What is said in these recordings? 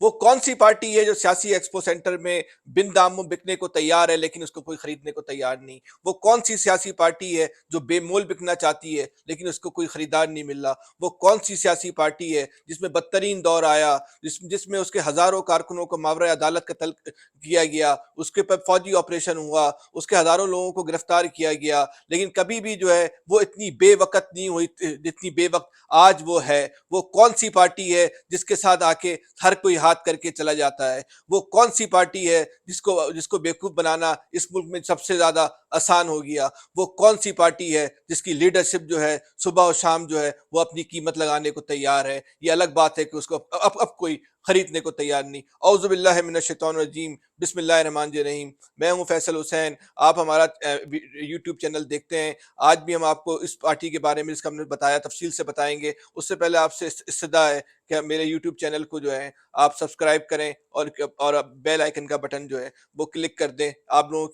وہ کون سی پارٹی ہے جو سیاسی ایکسپو سینٹر میں بن داموں بکنے کو تیار ہے لیکن اس کو کوئی خریدنے کو تیار نہیں؟ وہ کون سی سیاسی پارٹی ہے جو بے مول بکنا چاہتی ہے لیکن اس کو کوئی خریدار نہیں مل رہا؟ وہ کون سی سیاسی پارٹی ہے جس میں بدترین دور آیا، جس میں اس کے ہزاروں کارکنوں کو ماورا عدالت قتل کیا گیا، اس کے پر فوجی آپریشن ہوا، اس کے ہزاروں لوگوں کو گرفتار کیا گیا، لیکن کبھی بھی جو ہے وہ اتنی بے وقت نہیں ہوئی جتنی بے وقت آج وہ ہے؟ وہ کون سی پارٹی ہے جس کے ساتھ آ کے ہر کوئی ہاتھ کر کے چلا جاتا ہے؟ وہ کون سی پارٹی ہے جس کو بیوقوف بنانا اس ملک میں سب سے زیادہ آسان ہو گیا؟ وہ کون سی پارٹی ہے جس کی لیڈرشپ جو ہے صبح و شام جو ہے وہ اپنی قیمت لگانے کو تیار ہے؟ یہ الگ بات ہے کہ اس کو اب کوئی خریدنے کو تیار نہیں۔ اعوذ باللہ من الشیطان الرجیم، بسم اللہ الرحمن الرحیم۔ میں ہوں فیصل حسین، آپ ہمارا یوٹیوب چینل دیکھتے ہیں۔ آج بھی ہم آپ کو اس پارٹی کے بارے میں جس کا ہم نے بتایا تفصیل سے بتائیں گے۔ اس سے پہلے آپ سے استدعا ہے کہ میرے یوٹیوب چینل کو جو ہے آپ سبسکرائب کریں اور بیل آئیکن کا بٹن جو ہے وہ کلک کر دیں۔ آپ لوگوں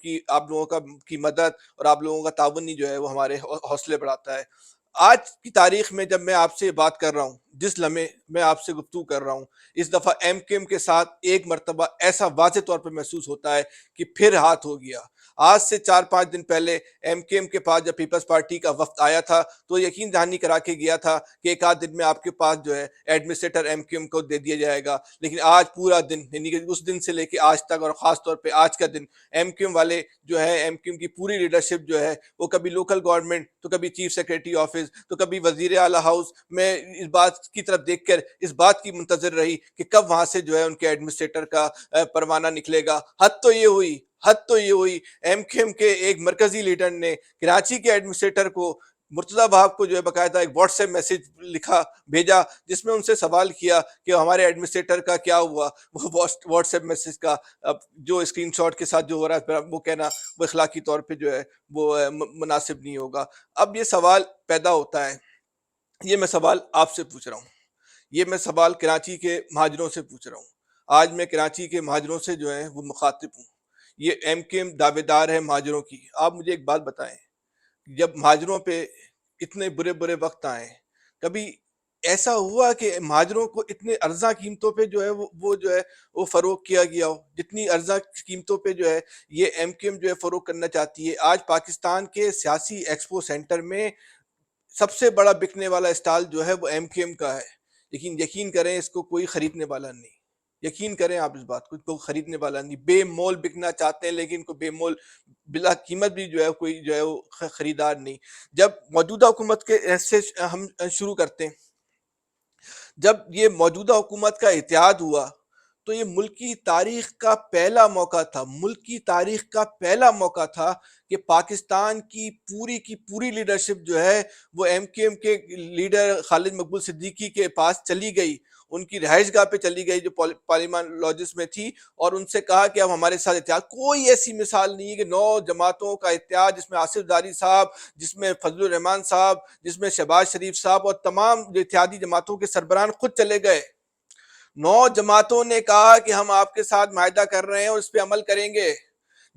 کی مدد اور آپ لوگوں کا تعاون ہی جو ہے وہ ہمارے حوصلے بڑھاتا ہے۔ آج کی تاریخ میں جب میں آپ سے بات کر رہا ہوں، جس لمحے میں آپ سے گفتگو کر رہا ہوں، اس دفعہ ایم کیو ایم کے ساتھ ایک مرتبہ ایسا واضح طور پہ محسوس ہوتا ہے کہ پھر ہاتھ ہو گیا۔ آج سے 4-5 دن پہلے ایم کیو ایم کے پاس جب پیپلز پارٹی کا وفد آیا تھا تو یقین دہانی کرا کے گیا تھا کہ ایک آدھ دن میں آپ کے پاس جو ہے ایڈمنسٹریٹر ایم کیو ایم کو دے دیا جائے گا، لیکن آج پورا دن، یعنی کہ اس دن سے لے کے آج تک اور خاص طور پہ آج کا دن، ایم کیو ایم والے جو ہے، ایم کیو ایم کی پوری لیڈرشپ جو ہے وہ کبھی لوکل گورنمنٹ تو کبھی چیف سیکریٹری آفس تو کبھی وزیر اعلیٰ ہاؤس میں اس بات کی طرف دیکھ کر اس بات کی منتظر رہی کہ کب وہاں سے جو ہے ان کے ایڈمنسٹریٹر کا پروانہ نکلے گا۔ حد تو یہ ہوئی ایم کیو ایم کے ایک مرکزی لیڈر نے کراچی کے ایڈمنسٹریٹر کو، مرتضیٰ بہاق کو جو ہے باقاعدہ ایک واٹس ایپ میسج بھیجا جس میں ان سے سوال کیا کہ ہمارے ایڈمنسٹریٹر کا کیا ہوا۔ وہ واٹس ایپ میسج کا جو اسکرین شاٹ کے ساتھ جو ہو رہا ہے وہ کہنا وہ اخلاقی طور پہ جو ہے وہ مناسب نہیں ہوگا۔ اب یہ سوال پیدا ہوتا ہے، یہ میں سوال آپ سے پوچھ رہا ہوں، یہ میں سوال کراچی کے مہاجروں سے پوچھ رہا ہوں۔ آج میں کراچی کے مہاجروں سے جو ہے وہ مخاطب ہوں۔ یہ ایم کے ایم دعوے دار ہے مہاجروں کی۔ آپ مجھے ایک بات بتائیں، جب مہاجروں پہ اتنے برے برے وقت آئے، کبھی ایسا ہوا کہ مہاجروں کو اتنے ارزاں قیمتوں پہ جو ہے وہ جو ہے وہ فروغ کیا گیا ہو جتنی ارزاں قیمتوں پہ جو ہے یہ ایم کیو ایم جو ہے فروغ کرنا چاہتی ہے؟ آج پاکستان کے سیاسی ایکسپو سینٹر میں سب سے بڑا بکنے والا اسٹال جو ہے وہ ایم کیو ایم کا ہے، لیکن یقین کریں اس کو کوئی خریدنے والا نہیں۔ یقین کریں آپ اس بات کو خریدنے والا نہیں۔ بے مول بکنا چاہتے ہیں لیکن کوئی بے مول بلا قیمت بھی جو ہے کوئی جو ہے وہ خریدار نہیں۔ جب موجودہ حکومت کے سے ہم شروع کرتے ہیں، جب یہ موجودہ حکومت کا اتحاد ہوا تو یہ ملک کی تاریخ کا پہلا موقع تھا، ملک کی تاریخ کا پہلا موقع تھا کہ پاکستان کی پوری لیڈرشپ جو ہے وہ ایم کیو ایم کے لیڈر خالد مقبول صدیقی کے پاس چلی گئی، ان کی رہائش گاہ پہ چلی گئی جو پارلیمان لاجز میں تھی، اور ان سے کہا کہ اب ہمارے ساتھ اتحاد۔ کوئی ایسی مثال نہیں ہے کہ 9 جماعتوں کا اتحاد جس میں آصف زاری صاحب، جس میں فضل الرحمان صاحب، جس میں شہباز شریف صاحب اور تمام جو اتحادی جماعتوں کے سربراہان خود چلے گئے۔ 9 جماعتوں نے کہا کہ ہم آپ کے ساتھ معاہدہ کر رہے ہیں اور اس پہ عمل کریں گے۔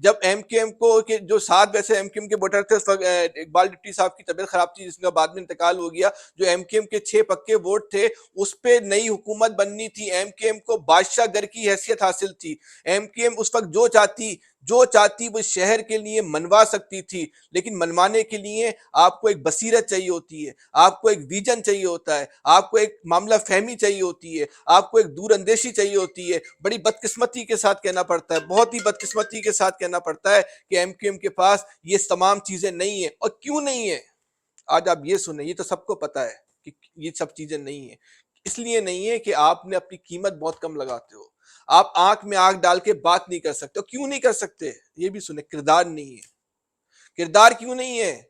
جب ایم کیو ایم کو کہ جو 7 ویسے ایم کیو ایم کے ووٹر تھے، اس وقت اقبال ڈپٹی صاحب کی طبیعت خراب تھی جس کا بعد میں انتقال ہو گیا، جو ایم کیو ایم کے 6 پکے ووٹ تھے اس پہ نئی حکومت بننی تھی۔ ایم کیو ایم کو بادشاہ گر کی حیثیت حاصل تھی۔ ایم کیو ایم اس وقت جو چاہتی وہ شہر کے لیے منوا سکتی تھی، لیکن منوانے کے لیے آپ کو ایک بصیرت چاہیے ہوتی ہے، آپ کو ایک ویژن چاہیے ہوتا ہے، آپ کو ایک معاملہ فہمی چاہیے ہوتی ہے، آپ کو ایک دور اندیشی چاہیے ہوتی ہے۔ بڑی بدقسمتی کے ساتھ کہنا پڑتا ہے، بہت ہی بدقسمتی کے ساتھ کہنا پڑتا ہے کہ ایم کیو ایم کے پاس یہ تمام چیزیں نہیں ہیں۔ اور کیوں نہیں ہیں؟ آج آپ یہ سنیں، یہ تو سب کو پتا ہے کہ یہ سب چیزیں نہیں ہیں۔ اس لیے نہیں ہے کہ آپ نے اپنی قیمت بہت کم لگاتے ہو، آپ آنکھ میں آنکھ ڈال کے بات نہیں کر سکتے۔ اور کیوں نہیں کر سکتے یہ بھی سنیں، کردار نہیں ہے۔ کردار کیوں نہیں ہے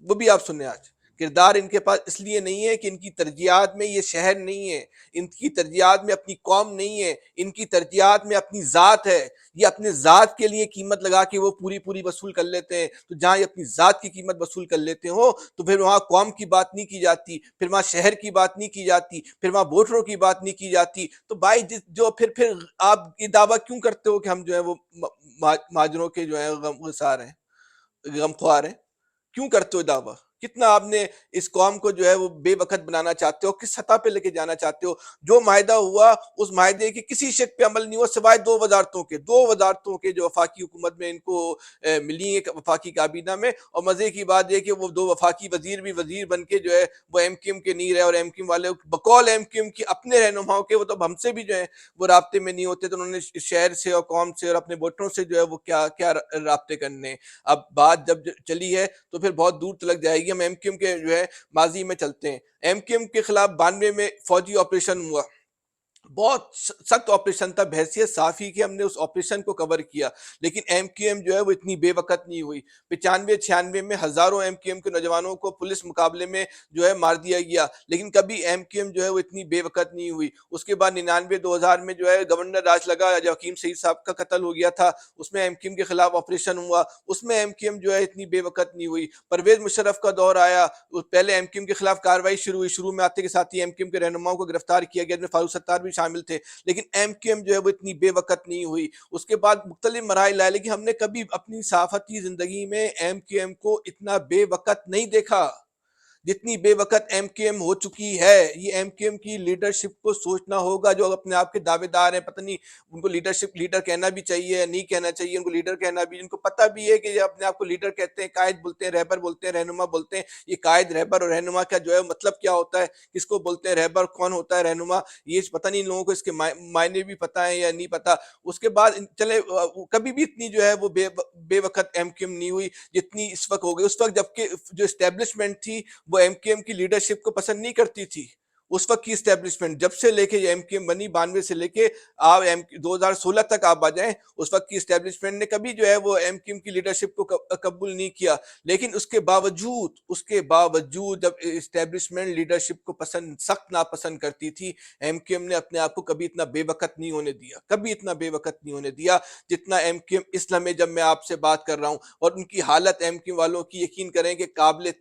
وہ بھی آپ سنیں۔ آج کردار ان کے پاس اس لیے نہیں ہے کہ ان کی ترجیحات میں یہ شہر نہیں ہے، ان کی ترجیحات میں اپنی قوم نہیں ہے، ان کی ترجیحات میں اپنی ذات ہے۔ یہ اپنے ذات کے لیے قیمت لگا کے وہ پوری وصول کر لیتے ہیں۔ تو جہاں یہ اپنی ذات کی قیمت وصول کر لیتے ہو تو پھر وہاں قوم کی بات نہیں کی جاتی، پھر وہاں شہر کی بات نہیں کی جاتی، پھر وہاں ووٹروں کی بات نہیں کی جاتی۔ تو بھائی جو پھر آپ یہ دعویٰ کیوں کرتے ہو کہ ہم جو ہے وہ مہاجروں کے جو ہے غم گسار ہیں، غم خوار ہیں؟ کیوں کرتے ہو دعویٰ؟ کتنا آپ نے اس قوم کو جو ہے وہ بے وقت بنانا چاہتے ہو, کس سطح پہ لے کے جانا چاہتے ہو. جو معاہدہ ہوا اس معاہدے کے کسی شک پہ عمل نہیں ہوا سوائے دو وزارتوں کے جو وفاقی حکومت میں ان کو ملی ہیں وفاقی کابینہ میں. اور مزے کی بات یہ کہ وہ دو وفاقی وزیر بھی وزیر بن کے جو ہے وہ ایم کیو ایم کے نہیں رہے, اور ایم کیو ایم والے بقول ایم کیو ایم کی اپنے رہنماؤں کے وہ تو ہم سے بھی جو ہے وہ رابطے میں نہیں ہوتے, تو انہوں نے شہر سے اور قوم سے اور اپنے ووٹروں سے جو ہے وہ کیا کیا رابطے کرنے. اب بات جب چلی ہے تو پھر بہت دور تلک جائے گی. ہم ایم کیو ایم کے جو ہے ماضی میں چلتے ہیں. ایم کیو ایم کے خلاف 92 میں فوجی آپریشن ہوا, بہت سخت آپریشن تھا, بحیثیت صحافی کی ہم نے اس آپریشن کو کور کیا, لیکن ایم کیو ایم جو ہے وہ اتنی بے وقت نہیں ہوئی. 95-96 میں ہزاروں ایم کیو ایم کے نوجوانوں کو پولیس مقابلے میں جو ہے مار دیا گیا, لیکن کبھی ایم کیو ایم جو ہے وہ اتنی بے وقت نہیں ہوئی. اس کے بعد 99-2000 میں جو ہے گورنر راج لگا, جو حکیم سعید صاحب کا قتل ہو گیا تھا, اس میں ایم کیو ایم کے خلاف آپریشن ہوا, اس میں ایم کیو ایم جو ہے اتنی بے وقت نہیں ہوئی. پرویز مشرف کا دور آیا, پہلے ایم کیو ایم کے خلاف کارروائی شروع ہوئی, شروع میں آتے کے ساتھ ہی ایم کیو ایم کے رہنماؤں کو گرفتار کیا گیا, جس میں فاروق ستار بھی شامل تھے, لیکن ایم کیو ایم جو ہے وہ اتنی بے وقت نہیں ہوئی. اس کے بعد مختلف مراحل آئے, لیکن ہم نے کبھی اپنی صحافتی زندگی میں ایم کیو ایم کو اتنا بے وقت نہیں دیکھا جتنی بے وقت ایم کیو ایم ہو چکی ہے. یہ ایم کیو ایم کی لیڈرشپ کو سوچنا ہوگا, جو اپنے آپ کے دعوے دار ہیں, پتہ نہیں ان کو لیڈرشپ لیڈر کہنا بھی چاہیے نہیں کہنا چاہیے, ان کو لیڈر کہنا بھی, ان کو پتہ بھی ہے کہ یہ اپنے آپ کو لیڈر کہتے ہیں, قائد بولتے ہیں, رہبر بولتے ہیں, رہنما بولتے ہیں. یہ قائد رہبر اور رہنما کا جو ہے مطلب کیا ہوتا ہے, کس کو بولتے ہیں رہبر, کون ہوتا ہے رہنما, یہ پتہ نہیں ان لوگوں کو اس کے معنی بھی پتہ ہے یا نہیں پتہ. اس کے بعد چلے کبھی بھی اتنی جو ہے وہ بے وقت ایم کیو ایم نہیں ہوئی جتنی اس وقت ہو گئی. اس وقت جبکہ جو اسٹیبلشمنٹ تھی وہ ایم کیو ایم کی لیڈرشپ کو پسند نہیں کرتی تھی. اس وقت کی اسٹیبلشمنٹ جب سے لے کے ایم کیو ایم بنی 92 سے لے کے آپ 2016 تک آپ آ جائیں, اس وقت کی اسٹیبلشمنٹ نے کبھی جو ہے وہ ایم کیو ایم کی لیڈرشپ کو قبول نہیں کیا. لیکن اس کے باوجود جب اسٹیبلشمنٹ لیڈرشپ کو سخت ناپسند کرتی تھی, ایم کیو ایم نے اپنے آپ کو کبھی اتنا بے وقت نہیں ہونے دیا جتنا ایم کیو ایم اس لمحے جب میں آپ سے بات کر رہا ہوں. اور ان کی حالت ایم کیو ایم والوں کی یقین کریں کہ قابل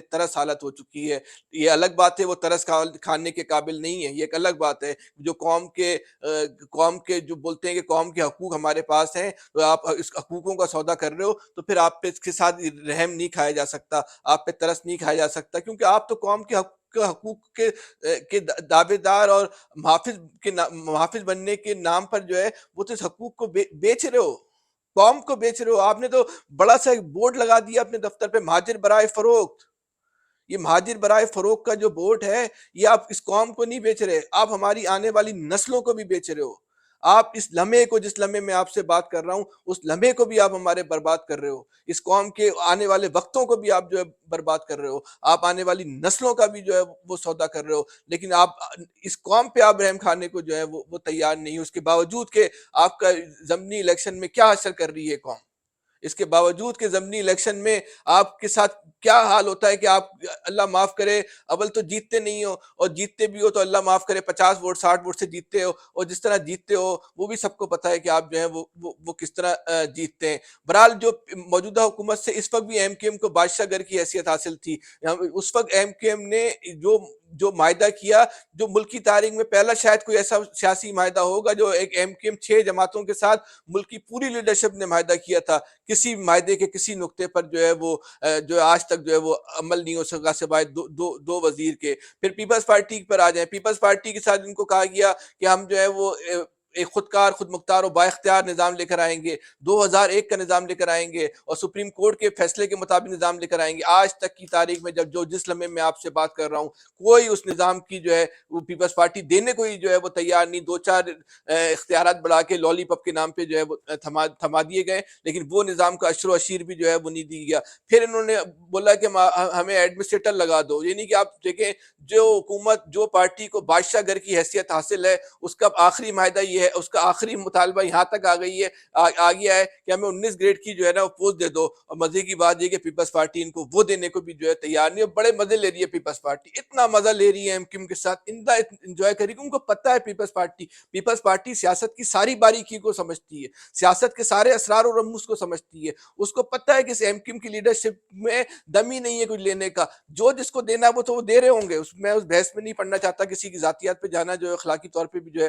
ترس حالت ہو چکی ہے. یہ الگ بات ہے وہ ترس کھانے کے قابل نہیں ہے, یہ ایک الگ بات ہے. جو قوم کے جو بولتے ہیں کہ قوم کے حقوق ہمارے پاس ہیں, تو آپ اس حقوقوں کا سودا کر رہے ہو, تو پھر آپ پہ اس کے ساتھ رحم نہیں کھایا جا سکتا, آپ پہ ترس نہیں کھایا جا سکتا, کیونکہ آپ تو قوم کے حقوق کے دعوے دار اور محافظ بننے کے نام پر جو ہے وہ تو اس حقوق کو بیچ رہے ہو, قوم کو بیچ رہے ہو. آپ نے تو بڑا سا ایک بورڈ لگا دیا اپنے دفتر پہ, مہاجر برائے فروخت. یہ مہاجر برائے فروخت کا جو بورڈ ہے, یہ آپ اس قوم کو نہیں بیچ رہے, آپ ہماری آنے والی نسلوں کو بھی بیچ رہے ہو. آپ اس لمحے کو, جس لمحے میں آپ سے بات کر رہا ہوں, اس لمحے کو بھی آپ ہمارے برباد کر رہے ہو. اس قوم کے آنے والے وقتوں کو بھی آپ جو ہے برباد کر رہے ہو, آپ آنے والی نسلوں کا بھی جو ہے وہ سودا کر رہے ہو. لیکن آپ اس قوم پہ آپ رحم کھانے کو جو ہے وہ تیار نہیں, اس کے باوجود کہ آپ کا ضمنی الیکشن میں کیا اثر کر رہی ہے قوم, اس کے باوجود کہ ضمنی الیکشن میں آپ کے ساتھ کیا حال ہوتا ہے کہ آپ اللہ معاف کرے اول تو جیتتے نہیں ہو, اور جیتتے بھی ہو تو اللہ معاف کرے 50 ووٹ 60 ووٹ سے جیتتے ہو, اور جس طرح جیتتے ہو وہ بھی سب کو پتہ ہے کہ آپ جو ہے وہ کس طرح جیتتے ہیں. بہرحال جو موجودہ حکومت سے اس وقت بھی ایم کیو ایم کو بادشاہ گھر کی حیثیت حاصل تھی. اس وقت ایم کیو ایم نے جو معاہدہ کیا, جو ملکی تاریخ میں پہلا شاید کوئی ایسا سیاسی معاہدہ ہوگا جو ایک ایم کیو ایم 6 جماعتوں کے ساتھ ملک کی پوری لیڈرشپ نے معاہدہ کیا تھا. کسی معاہدے کے کسی نقطے پر جو ہے وہ جو آج تک جو ہے وہ عمل نہیں ہو سکا سوائے دو وزیر کے. پھر پیپلز پارٹی پر آ جائیں, پیپلز پارٹی کے ساتھ ان کو کہا گیا کہ ہم جو ہے وہ ایک خود مختار و با اختیار نظام لے کر آئیں گے, 2001 کا نظام لے کر آئیں گے, اور سپریم کورٹ کے فیصلے کے مطابق نظام لے کر آئیں گے. آج تک کی تاریخ میں جس لمحے میں آپ سے بات کر رہا ہوں, کوئی اس نظام کی جو ہے وہ پیپلز پارٹی دینے کو ہی جو ہے وہ تیار نہیں. 2-4 اختیارات بڑھا کے لالی پاپ کے نام پہ جو ہے وہ تھما دیے گئے, لیکن وہ نظام کا اشر و عشیر بھی جو ہے وہ نہیں دی گیا. پھر انہوں نے بولا کہ ہمیں ایڈمنسٹریٹر لگا دو, یعنی کہ آپ دیکھیں جو حکومت جو پارٹی کو بادشاہ گھر کی حیثیت حاصل ہے, اس کا آخری معاہدہ یہ ہے, اس کا آخری مطالبہ یہاں تک آ گیا ہے کہ ہمیں 19 گریڈ کی جو ہے نا وہ پوسٹ دے دو. اور مزے کی بات یہ کہ پیپلز پارٹی ان کو وہ دینے کو بھی جو ہے تیار نہیں, اور بڑے مزے لے رہی ہے پیپلز پارٹی, اتنا مزہ لے رہی ہے ایم کیو ایم کے ساتھ, انجوائے کر رہی ہے. ان کو پتہ ہے پیپلز پارٹی سیاست کی ساری باریکی کو سمجھتی ہے, سیاست کے سارے اسرار و رموز کو سمجھتی ہے. اس کو پتہ ہے کہ اس ایم کیو ایم کی لیڈرشپ میں دم ہی نہیں ہے کچھ لینے کا, جو جس کو دینا وہ تو وہ دے رہے ہوں گے. میں اس بحث میں نہیں پڑھنا چاہتا, کسی کی ذاتیات پہ جانا جو ہے اخلاقی طور پہ بھی جو ہے